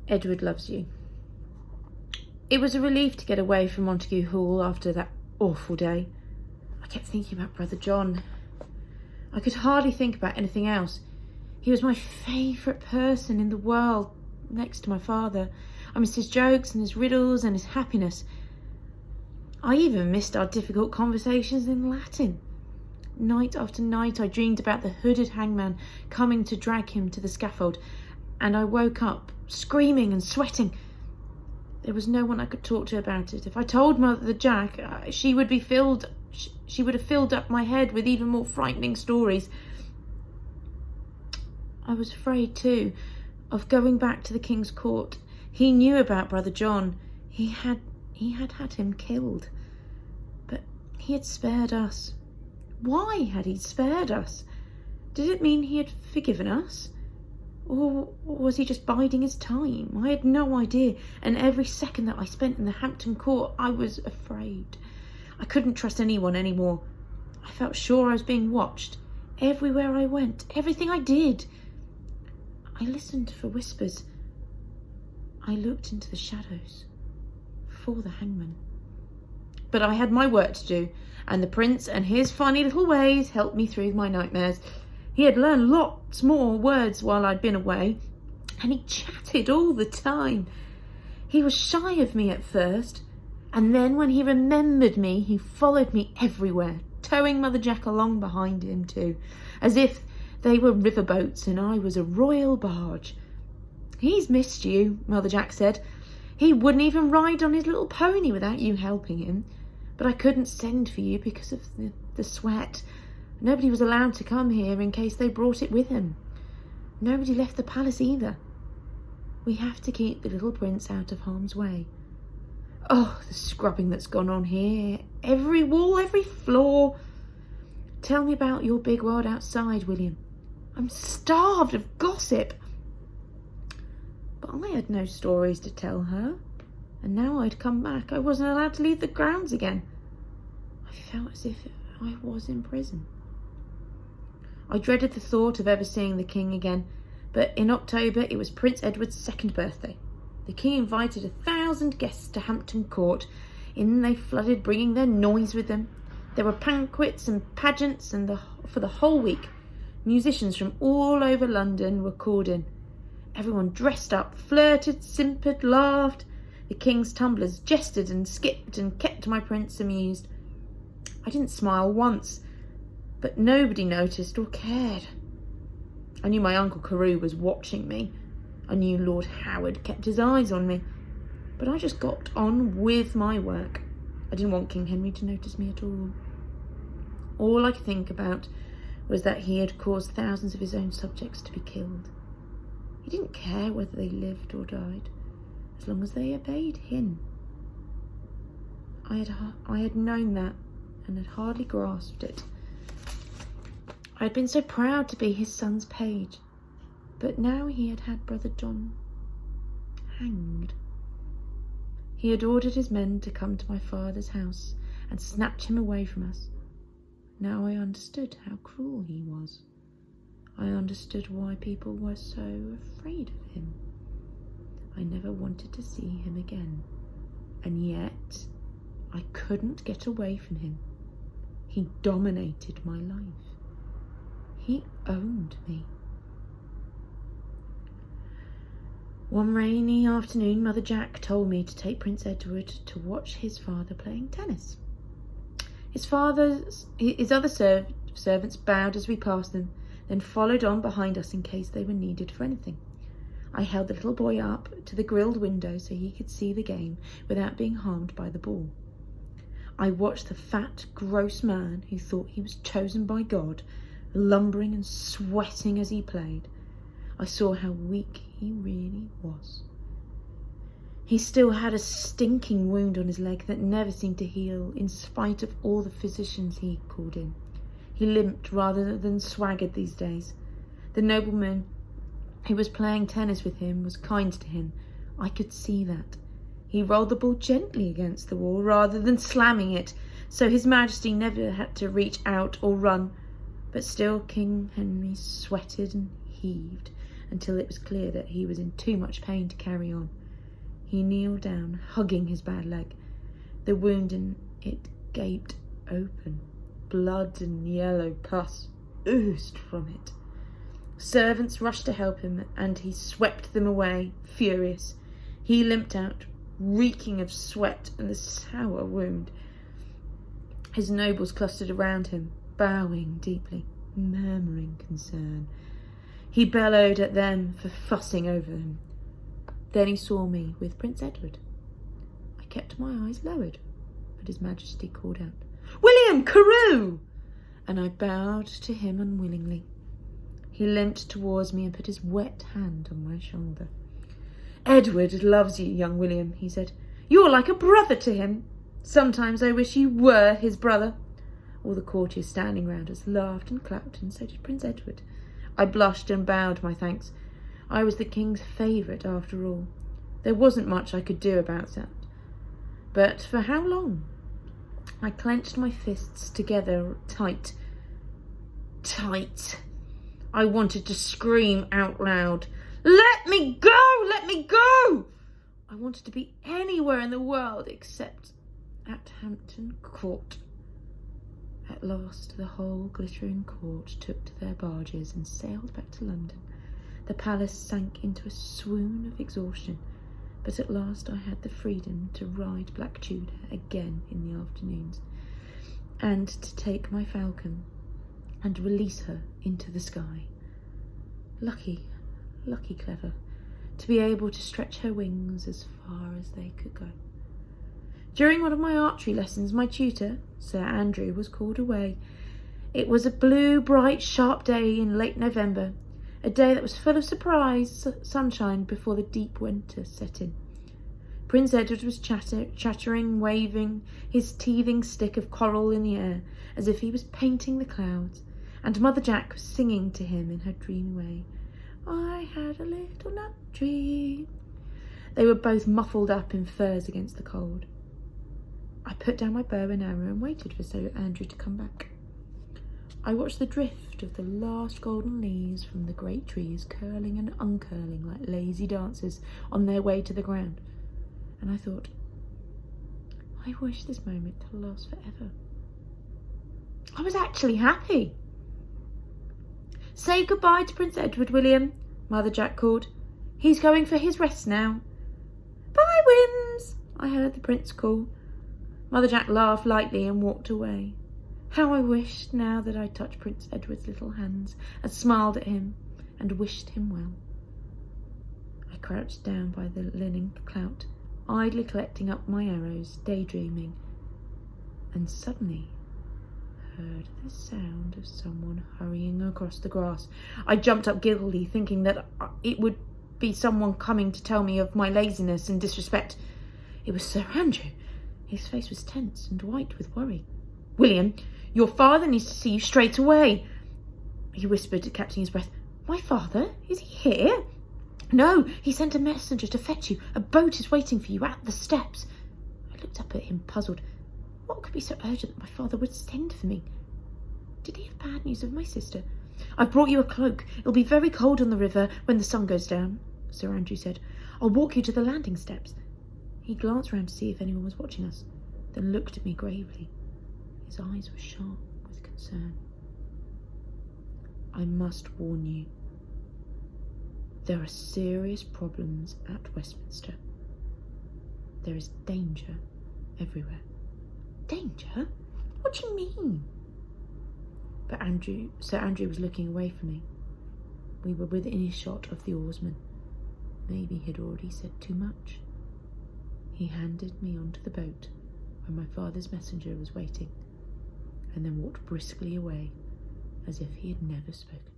Edward loves you. It was a relief to get away from Montague Hall after that awful day. I kept thinking about Brother John. I could hardly think about anything else. He was my favourite person in the world, next to my father. I missed his jokes and his riddles and his happiness. I even missed our difficult conversations in Latin. Night after night I dreamed about the hooded hangman coming to drag him to the scaffold, and I woke up screaming and sweating. There was no one I could talk to about it. If I told Mother Jack, she would have filled up my head with even more frightening stories. I was afraid, too, of going back to the King's court. He knew about Brother John. He had him killed. But he had spared us. Why had he spared us? Did it mean he had forgiven us? Or was he just biding his time? I had no idea, and every second that I spent in the Hampton court, I was afraid. I couldn't trust anyone anymore. I felt sure I was being watched. Everywhere I went, everything I did. I listened for whispers. I looked into the shadows for the hangman. But I had my work to do, and the prince and his funny little ways helped me through my nightmares. He had learned lots more words while I'd been away, and he chatted all the time. He was shy of me at first, and then when he remembered me, he followed me everywhere, towing Mother Jack along behind him too, as if they were riverboats and I was a royal barge. "He's missed you," Mother Jack said. "He wouldn't even ride on his little pony without you helping him. But I couldn't send for you because of the sweat. Nobody was allowed to come here in case they brought it with him. Nobody left the palace either. We have to keep the little prince out of harm's way. Oh, the scrubbing that's gone on here. Every wall, every floor. Tell me about your big world outside, William. I'm starved of gossip." But I had no stories to tell her, and now I'd come back, I wasn't allowed to leave the grounds again. I felt as if I was in prison. I dreaded the thought of ever seeing the king again, but in October it was Prince Edward's 2nd birthday. The king invited 1,000 guests to Hampton Court. In they flooded, bringing their noise with them. There were banquets and pageants, and for the whole week, musicians from all over London were called in. Everyone dressed up, flirted, simpered, laughed. The king's tumblers jested and skipped and kept my prince amused. I didn't smile once, but nobody noticed or cared. I knew my Uncle Carew was watching me. I knew Lord Howard kept his eyes on me. But I just got on with my work. I didn't want King Henry to notice me at all. All I could think about was that he had caused thousands of his own subjects to be killed. He didn't care whether they lived or died, as long as they obeyed him. I had known that and had hardly grasped it. I had been so proud to be his son's page, but now he had had Brother John hanged. He had ordered his men to come to my father's house and snatch him away from us. Now I understood how cruel he was. I understood why people were so afraid of him. I never wanted to see him again, and yet I couldn't get away from him. He dominated my life. He owned me. One rainy afternoon, Mother Jack told me to take Prince Edward to watch his father playing tennis. His other servants bowed as we passed them, then followed on behind us in case they were needed for anything. I held the little boy up to the grilled window so he could see the game without being harmed by the ball. I watched the fat, gross man who thought he was chosen by God, lumbering and sweating as he played. I saw how weak he really was. He still had a stinking wound on his leg that never seemed to heal, in spite of all the physicians he called in. He limped rather than swaggered these days. The nobleman who was playing tennis with him was kind to him. I could see that. He rolled the ball gently against the wall rather than slamming it, so His Majesty never had to reach out or run. But still King Henry sweated and heaved until it was clear that he was in too much pain to carry on. He kneeled down, hugging his bad leg. The wound in it gaped open. Blood and yellow pus oozed from it. Servants rushed to help him, and he swept them away, furious. He limped out, reeking of sweat and the sour wound. His nobles clustered around him, bowing deeply, murmuring concern. He bellowed at them for fussing over him. Then he saw me with Prince Edward. I kept my eyes lowered, but His Majesty called out, "William Carew!" And I bowed to him unwillingly. He limped towards me and put his wet hand on my shoulder. "Edward loves you, young William," he said. "You're like a brother to him. Sometimes I wish you were his brother." All the courtiers standing round us laughed and clapped, and so did Prince Edward. I blushed and bowed my thanks. I was the king's favourite after all. There wasn't much I could do about that. But for how long? I clenched my fists together tight. Tight. I wanted to scream out loud, "Let me go! Let me go!" I wanted to be anywhere in the world except at Hampton Court. At last the whole glittering court took to their barges and sailed back to London. The palace sank into a swoon of exhaustion, but at last I had the freedom to ride Black Tudor again in the afternoons, and to take my falcon and release her into the sky. Lucky Clever, to be able to stretch her wings as far as they could go. During one of my archery lessons, my tutor, Sir Andrew, was called away. It was a blue, bright, sharp day in late November, a day that was full of surprise sunshine before the deep winter set in. Prince Edward was chattering, waving his teething stick of coral in the air, as if he was painting the clouds, and Mother Jack was singing to him in her dreamy way, "I had a little nut tree." They were both muffled up in furs against the cold. I put down my bow and arrow and waited for Sir Andrew to come back. I watched the drift of the last golden leaves from the great trees curling and uncurling like lazy dancers on their way to the ground, and I thought, I wish this moment to last forever. I was actually happy. "Say goodbye to Prince Edward, William," Mother Jack called. "He's going for his rest now." "Bye, Wims," I heard the prince call. Mother Jack laughed lightly and walked away. How I wished now that I touched Prince Edward's little hands and smiled at him and wished him well. I crouched down by the linen clout, idly collecting up my arrows, daydreaming, and suddenly heard the sound of someone hurrying across the grass. I jumped up giddily, thinking that it would be someone coming to tell me of my laziness and disrespect. It was Sir Andrew. His face was tense and white with worry. "William, your father needs to see you straight away," he whispered, catching his breath. "My father? Is he here?" "No, he sent a messenger to fetch you. A boat is waiting for you at the steps." I looked up at him, puzzled. What could be so urgent that my father would send for me? Did he have bad news of my sister? "I've brought you a cloak. It'll be very cold on the river when the sun goes down," Sir Andrew said. "I'll walk you to the landing steps." He glanced round to see if anyone was watching us, then looked at me gravely. His eyes were sharp with concern. "I must warn you. There are serious problems at Westminster. There is danger everywhere." "Danger? What do you mean?" But Sir Andrew was looking away from me. We were within earshot of the oarsman. Maybe he'd already said too much. He handed me onto the boat where my father's messenger was waiting, and then walked briskly away as if he had never spoken.